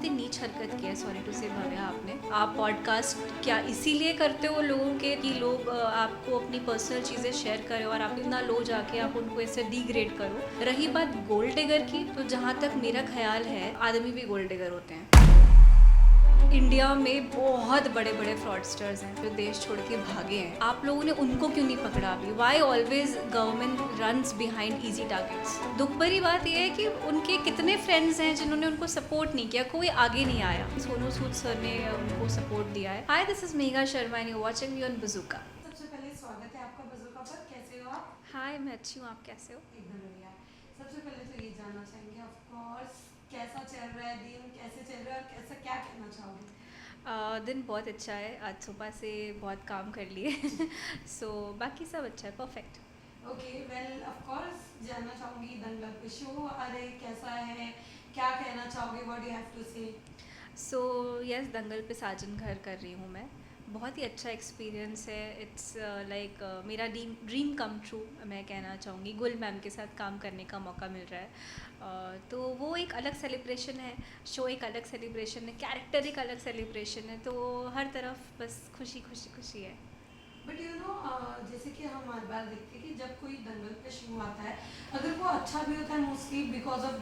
बहुत ही नीच हरकत की है, सॉरी टू से भव्या, आपने। आप पॉडकास्ट क्या इसीलिए करते हो लोगों के कि लोग आपको अपनी पर्सनल चीज़ें शेयर करें और आप इतना लो जाके आप उनको ऐसे डिग्रेड करो। रही बात गोल्ड डिगर की, तो जहाँ तक मेरा ख्याल है आदमी भी गोल्ड डिगर होते हैं। इंडिया में बहुत बड़े बड़े फ्रॉडस्टर्स हैं जो देश छोड़ के भागे हैं। आप लोगों ने उनको क्यों नहीं पकड़ा अभी? Why always government runs behind easy targets? दुख भरी बात यह है कि उनके कितने फ्रेंड्स हैं जिन्होंने उनको सपोर्ट नहीं किया, कोई आगे नहीं आया। सोनू सूद सर ने उनको सपोर्ट दिया है। Hi, this is Megha Sharma and you watching me on Bazooka. सबसे पहले स्वागत है आपका बज़ूका पर। कैसे हो आप? हाय, मैं अच्छी हूँ, आप कैसे हो? एकदम बढ़िया। सबसे पहले तो ये जानना चाहेंगे ऑफ कोर्स कैसा चल रहा है दिन, कैसे चल रहा है और कैसा क्या कहना चाहोगे? दिन बहुत अच्छा है, आज सुबह से बहुत काम कर लिए सो बाकी सब अच्छा है, perfect. Okay well of course जानना चाहूँगी दंगल पे शो अरे कैसा है, क्या कहना चाहोगे, व्हाट यू हैव टू से? सो यस, दंगल पे साजन घर कर रही हूँ मैं। बहुत ही अच्छा एक्सपीरियंस है। इट्स लाइक मेरा ड्रीम कम ट्रू मैं कहना चाहूँगी। गुल मैम के साथ काम करने का मौका मिल रहा है। तो वो एक अलग सेलिब्रेशन है, शो एक अलग सेलिब्रेशन है, कैरेक्टर एक अलग सेलिब्रेशन है, तो हर तरफ बस खुशी खुशी खुशी है। बट यू नो जैसे कि हम हर बार देखते हैं कि जब कोई दंगल पे शो आता है, अगर वो अच्छा भी होता है मोस्टली बिकॉज ऑफ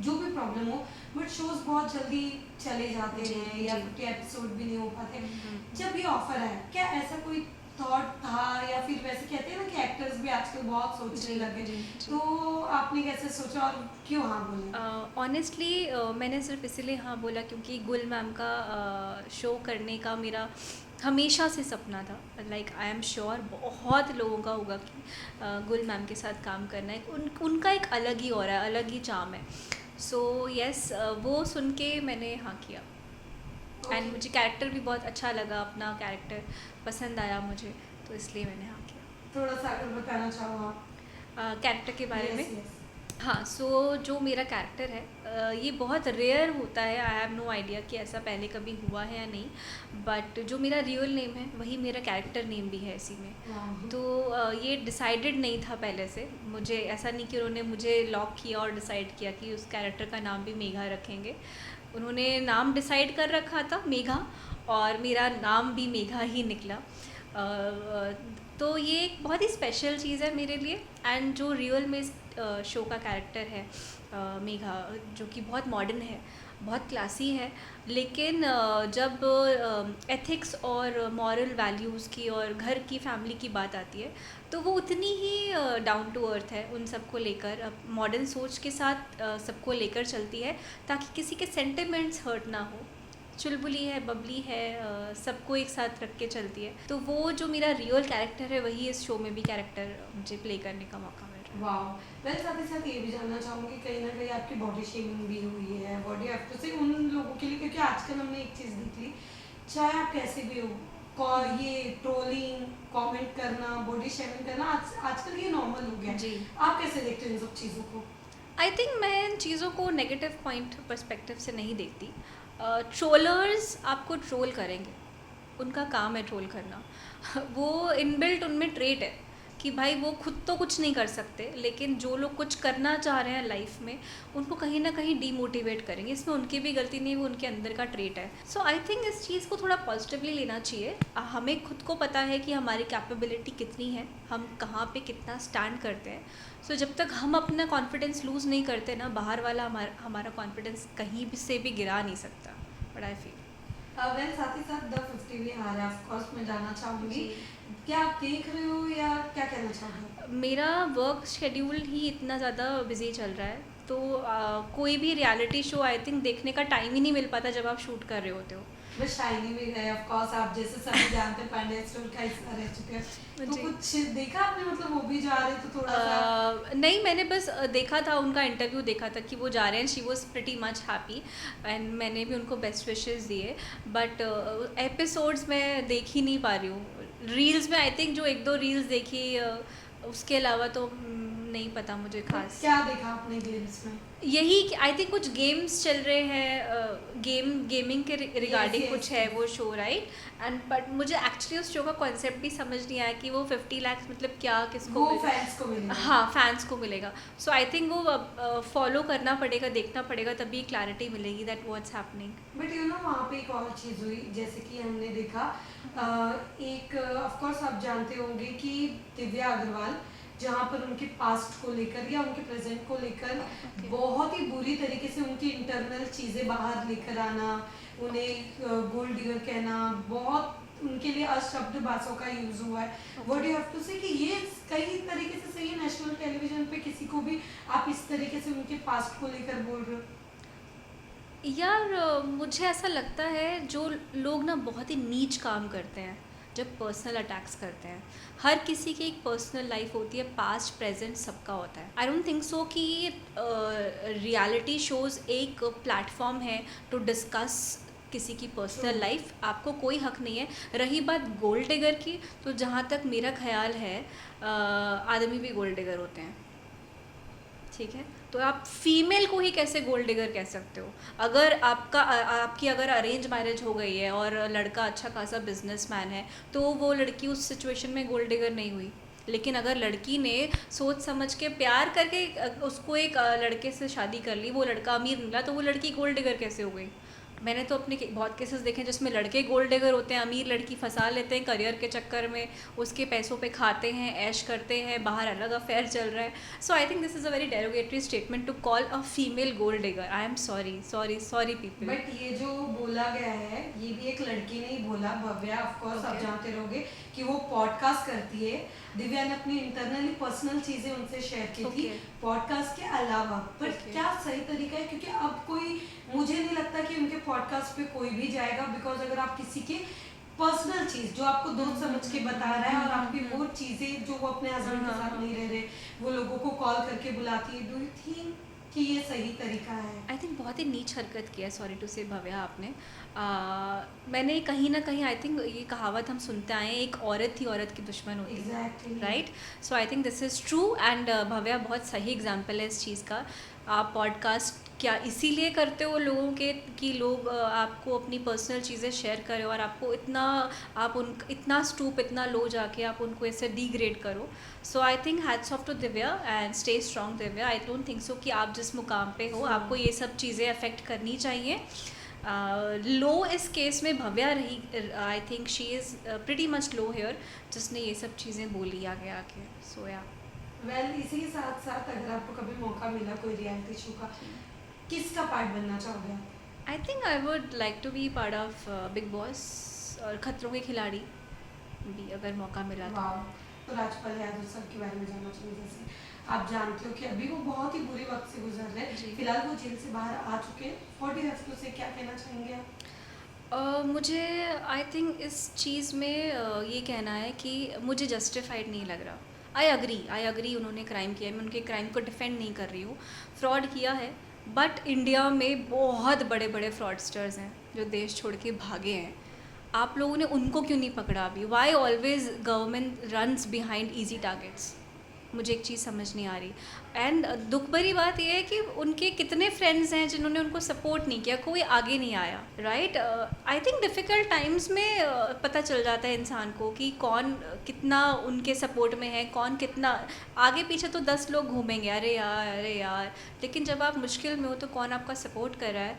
जो भी प्रॉब्लम हो, बट शोज बहुत जल्दी चले जाते जी, हैं या जी। 50 एपिसोड भी नहीं हो पाते। हम्म। जब ये ऑफर है, क्या ऐसा कोई थॉट था या फिर वैसे कहते हैं ना कि एक्टर्स भी आजकल बहुत सोचने जी, लगे, जी, जी। तो आपने कैसे सोचा और क्यों हाँ बोले? ऑनेस्टली मैंने सिर्फ इसीलिए हाँ बोला क्योंकि गुल मैम का शो करने का मेरा हमेशा से सपना था। लाइक आई एम श्योर बहुत लोगों का होगा कि गुल मैम के साथ काम करना है। उनका एक अलग ही और है, अलग ही चार्म है। सो यस, वो सुन के मैंने हाँ किया। एंड मुझे कैरेक्टर भी बहुत अच्छा लगा, अपना कैरेक्टर पसंद आया मुझे, तो इसलिए मैंने हाँ किया। थोड़ा सा अगर बताना चाहो आप। कैरेक्टर के बारे में? Yes yes. हाँ, सो जो मेरा कैरेक्टर है ये बहुत रेयर होता है। आई हैव नो आइडिया कि ऐसा पहले कभी हुआ है या नहीं, बट जो मेरा रियल नेम है वही मेरा कैरेक्टर नेम भी है इसी में। तो ये डिसाइडेड नहीं था पहले से। मुझे ऐसा नहीं कि उन्होंने मुझे लॉक किया और डिसाइड किया कि उस कैरेक्टर का नाम भी मेघा रखेंगे। उन्होंने नाम डिसाइड कर रखा था मेघा, और मेरा नाम भी मेघा ही निकला। तो ये एक बहुत ही स्पेशल चीज़ है मेरे लिए। एंड जो रियल में शो का कैरेक्टर है मेघा, जो कि बहुत मॉडर्न है, बहुत क्लासी है, लेकिन जब एथिक्स और मॉरल वैल्यूज़ की और घर की फैमिली की बात आती है तो वो उतनी ही डाउन टू अर्थ है। उन सबको लेकर मॉडर्न सोच के साथ सबको लेकर चलती है ताकि किसी के सेंटिमेंट्स हर्ट ना हो। चुलबुली है, बबली है, सबको एक साथ रख के चलती है। तो वो जो मेरा रियल कैरेक्टर है वही इस शो में भी कैरेक्टर मुझे प्ले करने का मौका मिल रहा है। वाह। मैं साथ ही साथ ये भी जानना चाहूँगी कहीं ना कहीं आपकी बॉडी शेमिंग भी हुई है, बॉडी हैव टू से उन लोगों के लिए, क्योंकि आजकल हमने एक चीज़ देख ली, चाहे आप कैसे भी हो, ये ट्रोलिंग, कमेंट करना, बॉडी शेमिंग करना आजकल ये नॉर्मल हो गया है। जी। आप कैसे देखते हो इन सब चीज़ों को? आई थिंक मैं इन चीज़ों को नेगेटिव पॉइंट पर्सपेक्टिव से नहीं देखती। ट्रोलर्स आपको ट्रोल करेंगे, उनका काम है ट्रोल करना। वो इनबिल्ट उनमें ट्रेट है कि भाई वो खुद तो कुछ नहीं कर सकते, लेकिन जो लोग कुछ करना चाह रहे हैं लाइफ में उनको कहीं ना कहीं डीमोटिवेट करेंगे। इसमें उनकी भी गलती नहीं, वो उनके अंदर का ट्रेट है। सो आई थिंक इस चीज़ को थोड़ा पॉजिटिवली लेना चाहिए। हमें खुद को पता है कि हमारी कैपेबिलिटी कितनी है, हम कहाँ पे कितना स्टैंड करते हैं। सो जब तक हम अपना कॉन्फिडेंस लूज़ नहीं करते ना, बाहर वाला हमारा कॉन्फिडेंस कहीं भी से भी गिरा नहीं सकता। बट आई फील वेल साथ ही साथ द 50 भी आ रहा है, ऑफ कोर्स मैं जानना चाहूँगी जी, क्या आप देख रहे हो या क्या कहना चाहोगे? मेरा वर्क शेड्यूल ही इतना ज़्यादा बिजी चल रहा है, तो कोई भी रियलिटी शो आई थिंक देखने का टाइम ही नहीं मिल पाता जब आप शूट कर रहे होते हो। बस शाइनी भी गए ऑफ कोर्स, आप जैसे सभी जानते हैं पांड्या स्टोर का हिस्सा रह चुके हैं, तो जी। कुछ देखा आपने, मतलब वो भी जा रहे तो थोड़ा सा? नहीं, मैंने बस देखा था, उनका इंटरव्यू देखा था कि वो जा रहे हैं। She was pretty much happy and मैंने भी उनको बेस्ट विशेस दिए। बट एपिसोड्स मैं देख ही नहीं पा रही हूँ। रील्स में आई थिंक जो एक दो रील्स देखी, उसके अलावा तो नहीं पता मुझे खास। क्या देखा आपने गेम्स में? यही कि आई थिंक कुछ गेम्स चल रहे हैं, गेमिंग के रिगार्डिंग yes, कुछ है वो शो, राइट? एंड बट मुझे एक्चुअली उस शो का कॉन्सेप्ट भी समझ नहीं आया कि वो 50 लाख मतलब क्या, किसको वो मिलेगा। फैंस को मिलेगा। हाँ, फैंस को मिलेगा। सो आई थिंक वो फॉलो करना पड़ेगा, देखना पड़ेगा, तभी क्लैरिटी मिलेगी that what's happening. But you no वहाँ पे एक और चीज़ हुई, जैसे कि हमने देखा एक ऑफ कोर्स आप जानते होंगे कि दिव्या अग्रवाल जहाँ पर उनके पास्ट को लेकर या उनके प्रेजेंट को लेकर Okay. बहुत ही बुरी तरीके से उनकी इंटरनल चीज़ें बाहर लेकर आना, उन्हें गोल्ड डिगर कहना, बहुत उनके लिए अशब्द भाषाओं का यूज हुआ है। व्हाट यू हैव टू से कि ये कई तरीके से सही है, नेशनल टेलीविजन पे किसी को भी आप इस तरीके से उनके पास्ट को लेकर बोल रहे हो। यार मुझे ऐसा लगता है जो लोग ना बहुत ही नीच काम करते हैं, जब पर्सनल अटैक्स करते हैं, हर किसी की एक पर्सनल लाइफ होती है, पास्ट प्रेजेंट सबका होता है। आई डोंट थिंक सो कि रियलिटी शोज़ एक प्लेटफॉर्म है टू डिस्कस किसी की पर्सनल लाइफ। आपको कोई हक नहीं है। रही बात गोल्ड डिगर की, तो जहाँ तक मेरा ख्याल है आदमी भी गोल्ड डिगर होते हैं, ठीक है? तो आप फीमेल को ही कैसे गोल्ड डिगर कह सकते हो? अगर आपकी अगर अरेंज मैरिज हो गई है और लड़का अच्छा खासा बिजनेसमैन है, तो वो लड़की उस सिचुएशन में गोल्ड डिगर नहीं हुई। लेकिन अगर लड़की ने सोच समझ के प्यार करके उसको एक लड़के से शादी कर ली, वो लड़का अमीर मिला, तो वो लड़की गोल्ड डिगर कैसे हो गई? मैंने तो अपने बहुत केसेस देखे हैं जिसमें लड़के गोल्ड डिगर होते हैं, अमीर लड़की फंसा लेते हैं करियर के चक्कर में, उसके पैसों पे खाते हैं, ऐश करते हैं, बाहर अलग अफेयर चल रहा है। So I think this is a very derogatory statement to call a female gold digger. I am sorry sorry sorry people. But ये जो बोला गया है ये भी एक लड़की ने ही बोला, भव्या ऑफ कोर्स आप Okay. जानते रहोगे कि वो पॉडकास्ट करती है। दिव्या ने अपनी इंटरनली पर्सनल चीजें उनसे शेयर की थी Okay. पॉडकास्ट के अलावा। But Okay. क्या सही तरीका है? क्योंकि अब कोई, मुझे नहीं लगता कि उनके पॉडकास्ट पे कोई भी जाएगा, बिकॉज अगर आप किसी के पर्सनल चीज जो आपको दोस्त समझ के बता रहा है और आपकी वो चीजें जो वो अपने हस्बैंड के साथ नहीं रह रहे, वो लोगों को कॉल करके बुलाती है, डू यू थिंक कि ये सही तरीका है? आई थिंक बहुत ही नीच हरकत किया है, सॉरी टू से भव्या आपने। मैंने कहीं ना कहीं आई थिंक ये कहावत हम सुनते आए हैं, एक औरत ही औरत की दुश्मन होती है, exactly right? So I think this is true and Bhavya बहुत सही एग्जाम्पल है इस चीज़ का। आप पॉडकास्ट क्या इसीलिए करते हो लोगों के कि लोग आपको अपनी पर्सनल चीज़ें शेयर करें और आपको इतना स्टूप, इतना लो जाके आप उनको ऐसे डिग्रेड करो। So I think hats off to Divya and stay strong Divya. I don't think so कि आप जिस मुकाम पे हो आपको ये सब चीज़ें अफेक्ट करनी चाहिए। लो इस केस में भव्या रही, I think she is pretty much low here, जिसने ये सब चीज़ें बोली आगे आके। सो या वेल इसी के साथ साथ अगर आपको कभी मौका मिला कोई रियलिटी शो का, किसका पार्ट बनना चाहोगे आप? I think I would like to be part of Bigg Boss और खतरों के खिलाड़ी भी, अगर मौका मिला तो। वाह, तो राजपाल यादव सर के बारे में जानना चाहिए। जैसे आप जानते हो कि अभी वो बहुत ही बुरे वक्त से गुजर रहे जी। हैं, फिलहाल वो जेल से बाहर आ चुके हैं। व्हाट डू हैव टू से, क्या कहना चाहेंगे आप? मुझे आई थिंक इस चीज़ में ये कहना है कि मुझे जस्टिफाइड नहीं लग रहा। आई अग्री उन्होंने क्राइम किया है, मैं उनके क्राइम को डिफेंड नहीं कर रही हूँ, फ्रॉड किया है। बट इंडिया में बहुत बड़े बड़े फ्रॉडस्टर्स हैं जो देश छोड़ के भागे हैं। आप लोगों ने उनको क्यों नहीं पकड़ा अभी? Why always government runs behind easy targets? मुझे एक चीज़ समझ नहीं आ रही। एंड दुख भरी बात यह है कि उनके कितने फ्रेंड्स हैं जिन्होंने उनको सपोर्ट नहीं किया, कोई आगे नहीं आया, right? I think difficult times में पता चल जाता है इंसान को कि कौन कितना उनके सपोर्ट में है, कौन कितना आगे पीछे। तो 10 लोग घूमेंगे, अरे यार, लेकिन जब आप मुश्किल में हो तो कौन आपका सपोर्ट कर रहा है,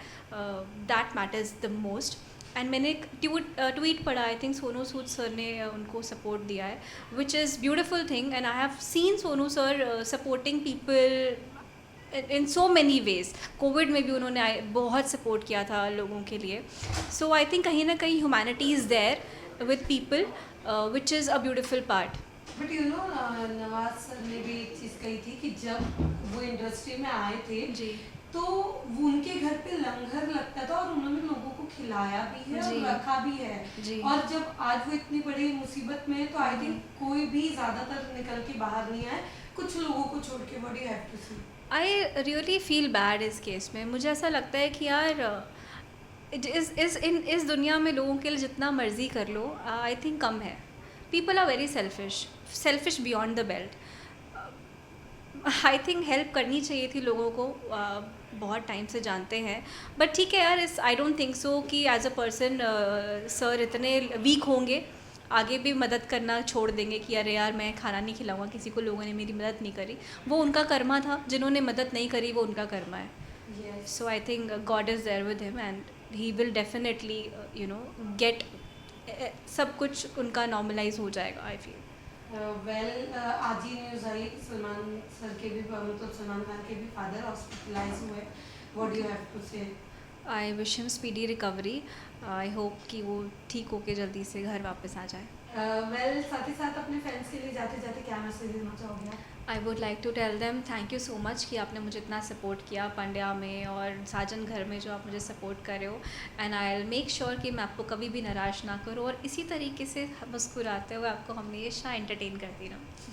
that matters the most. And मैंने एक ट्वीट पढ़ा, I think Sonu Sood sir ने उनको सपोर्ट दिया है, which is beautiful thing. And I have seen Sonu sir supporting people in so many ways. Covid में भी उन्होंने बहुत सपोर्ट किया था लोगों के लिए। सो आई थिंक कहीं ना कहीं humanity is there with people, which is a beautiful part. But you know Nawaz sir ने भी एक चीज़ कही थी कि जब वो इंडस्ट्री में आए थे जी तो वो उनके घर पे लंगर लगता था और उन्होंने लोगों को खिलाया भी है और जी। रखा भी है। जी। और जब आज वो इतनी बड़ी मुसीबत में है तो आई थिंक कोई भी ज़्यादातर निकल के बाहर नहीं आए, कुछ लोगों को छोड़ के। What do you have to say? I really feel bad इस केस में। मुझे ऐसा लगता है कि यार इस दुनिया में लोगों के लिए जितना मर्जी कर लो, आई थिंक कम है। People are very selfish beyond the belt. I think help करनी चाहिए थी लोगों को, बहुत टाइम से जानते हैं, बट ठीक है यार, इस आई डोंट थिंक सो कि एज अ पर्सन सर इतने वीक होंगे, आगे भी मदद करना छोड़ देंगे कि अरे यार मैं खाना नहीं खिलाऊंगा किसी को, लोगों ने मेरी मदद नहीं करी। वो उनका कर्मा था, जिन्होंने मदद नहीं करी वो उनका कर्मा है। Yes. So I think God is there with him and he will definitely get सब कुछ उनका normalize हो जाएगा, I feel. वेल आज ही न्यूज़ आई सलमान सर के भी मतलब सलमान खान के भी फादर हॉस्पिटलाइज हुए। What do you have to say? I wish him speedy recovery. I hope कि वो ठीक होके जल्दी से घर वापस आ जाए. वेल साथ ही साथ अपने फ्रेंड्स के लिए जाते जाते क्या मैसेज देना चाहोगे आप? I would like to tell them thank you so much कि आपने मुझे इतना सपोर्ट किया पंड्या में और साजन घर में, जो आप मुझे सपोर्ट कर रहे हो, and I will make sure कि मैं आपको कभी भी निराश ना करूँ और इसी तरीके से मुस्कुराते हुए आपको हमेशा एंटरटेन करती रहूँ.